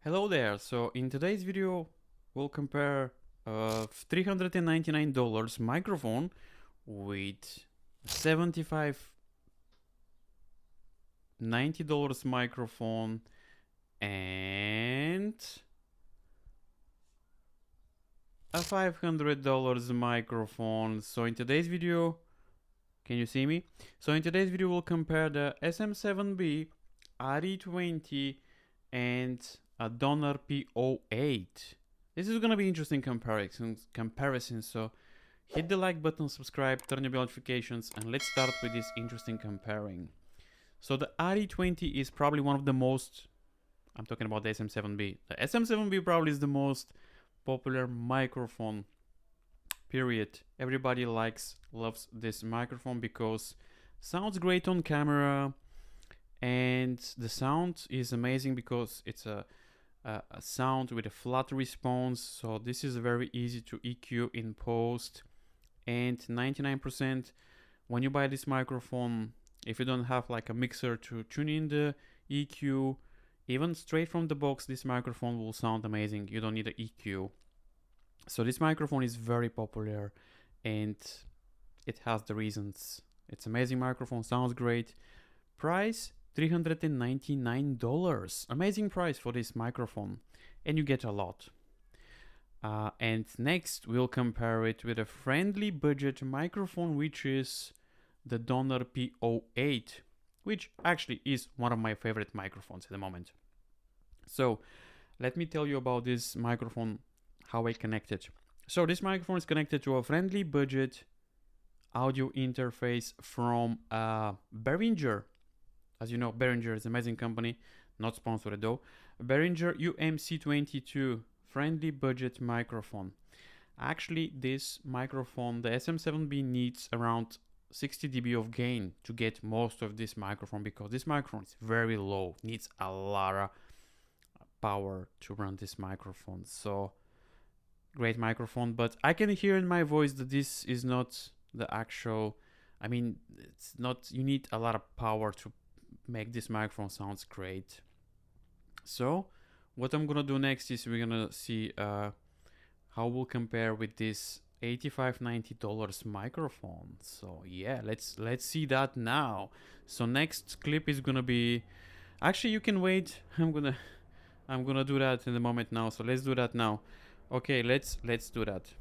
Hello there. So in today's video, we'll compare a $399 microphone with $75-90 microphone and a $500 microphone. So in today's video, can you see me? So in today's video, we'll compare the SM7B, RE20 and a Donor PO-8. This is gonna be interesting comparison. So hit the like button, subscribe, turn on notifications, and let's start with this interesting comparing. So the RE20 is probably one of the most, I'm talking about the SM7B. The SM7B probably is the most popular microphone, period. Everybody loves this microphone because sounds great on camera, and the sound is amazing because it's a sound with a flat response. So this is very easy to EQ in post, and 99% when you buy this microphone, if you don't have like a mixer to tune in the EQ, even straight from the box, this microphone will sound amazing. You don't need an EQ. So this microphone is very popular and it has the reasons. It's amazing microphone, sounds great. Price $399. Amazing price for this microphone, and you get a lot. And next we'll compare it with a friendly budget microphone, which is the Donor PO-8, which actually is one of my favorite microphones at the moment. So let me tell you about this microphone, how I connect it. So this microphone is connected to a friendly budget audio interface from Behringer. As you know, Behringer is an amazing company, not sponsored though. Behringer UMC22 friendly budget microphone. Actually, this microphone, the SM7B, needs around 60 dB of gain to get most of this microphone, because this microphone is very low, needs a lot of power to run this microphone. So great microphone, but I can hear in my voice that this is not the actual, I mean, it's not, you need a lot of power to make this microphone sounds great. So what I'm gonna do next is we're gonna see how we'll compare with this $85-90 microphone. So yeah, let's see that now. So next clip is gonna be, actually you can wait, I'm gonna do that in a moment now. So let's do that now. Okay, let's do that.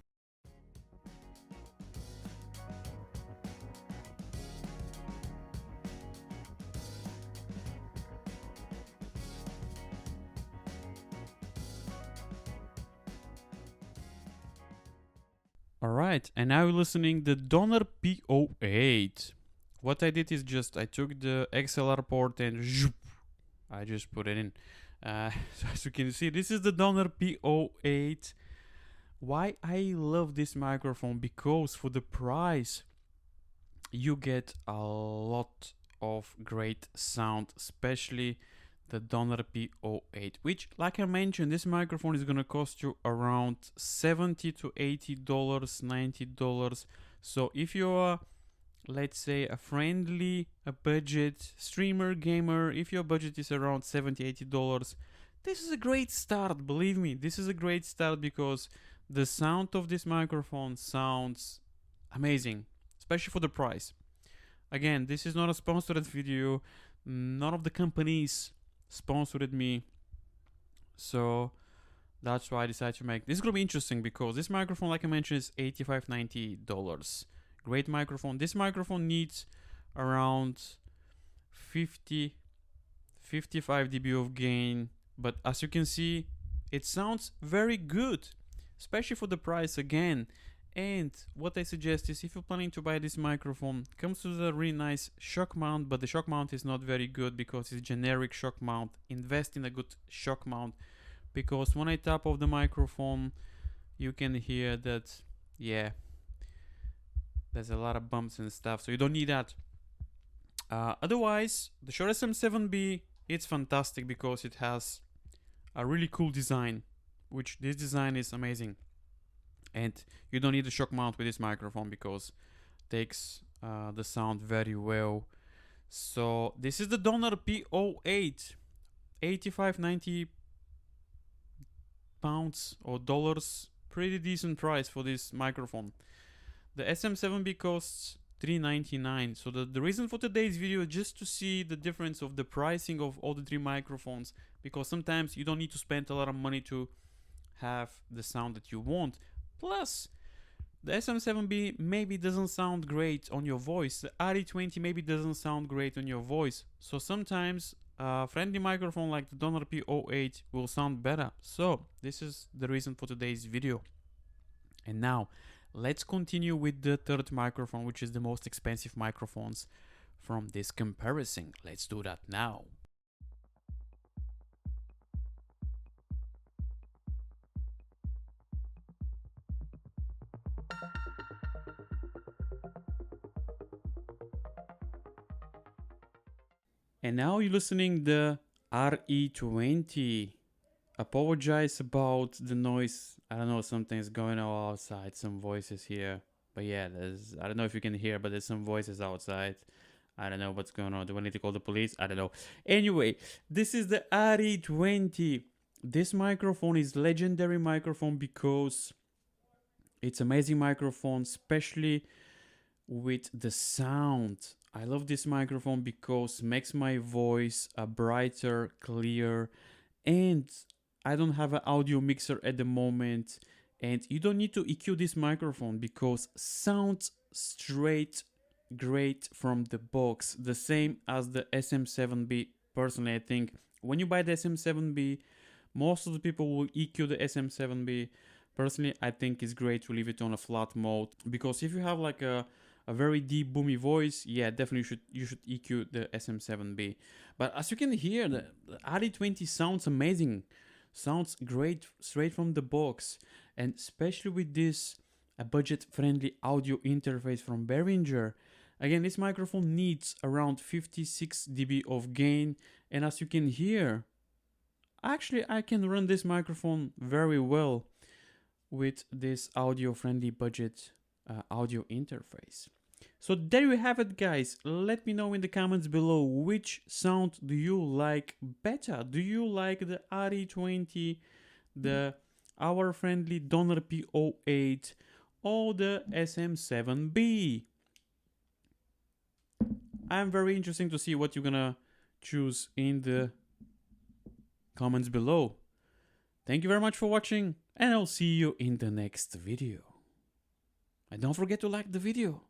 Alright, and now you're listening the Donor PO-8. What I did is just, I took the XLR port and I just put it in. So as you can see, this is the Donor PO-8. Why I love this microphone? Because for the price, you get a lot of great sound, especially the Donor PO-8, which, like I mentioned, this microphone is gonna cost you around $70 to $80, $90. So if you're, let's say, a friendly, a budget streamer, gamer, if your budget is around $70, $80, this is a great start. Believe me, this is a great start because the sound of this microphone sounds amazing, especially for the price. Again, this is not a sponsored video. None of the companies sponsored me, so that's why I decided to make this. Is gonna be interesting because this microphone, like I mentioned, is $85-90. Great microphone. This microphone needs around 50-55 dB of gain, but as you can see, it sounds very good, especially for the price again. And what I suggest is, if you're planning to buy this microphone, comes with a really nice shock mount, but the shock mount is not very good because it's generic shock mount. Invest in a good shock mount, because when I tap off the microphone, you can hear that, yeah, there's a lot of bumps and stuff, so you don't need that. Otherwise, the Shure SM7B, it's fantastic because it has a really cool design, which this design is amazing. And you don't need a shock mount with this microphone because it takes the sound very well. So this is the Donor PO-8, $85-90 pounds or dollars. Pretty decent price for this microphone. The SM7B costs $399. So the reason for today's video is just to see the difference of the pricing of all the three microphones, because sometimes you don't need to spend a lot of money to have the sound that you want. Plus, the SM7B maybe doesn't sound great on your voice. The RE20 maybe doesn't sound great on your voice. So sometimes a friendly microphone like the Donor PO-8 will sound better. So this is the reason for today's video. And now let's continue with the third microphone, which is the most expensive microphones from this comparison. Let's do that now. And now you're listening the RE20. Apologize about the noise. I don't know, something's going on outside, some voices here. But yeah, I don't know if you can hear, but there's some voices outside. I don't know what's going on. Do I need to call the police? I don't know. Anyway, this is the RE20. This microphone is legendary microphone because it's amazing microphone, especially with the sound. I love this microphone because it makes my voice a brighter, clear, and I don't have an audio mixer at the moment, and you don't need to EQ this microphone because sounds straight great from the box, the same as the SM7B. Personally, I think when you buy the SM7B, most of the people will EQ the SM7B. Personally, I think it's great to leave it on a flat mode, because if you have like a very deep boomy voice, yeah, definitely you should EQ the SM7B. But as you can hear, the RE20 sounds amazing, sounds great straight from the box, and especially with this budget-friendly audio interface from Behringer. Again, this microphone needs around 56 dB of gain, and as you can hear, actually I can run this microphone very well with this audio-friendly budget audio interface. So there you have it, guys. Let me know in the comments below, which sound do you like better? Do you like the RE20, the our friendly Donor PO-8, or the SM7B? I'm very interested to see what you're gonna choose in the comments below. Thank you very much for watching, and I'll see you in the next video. And don't forget to like the video.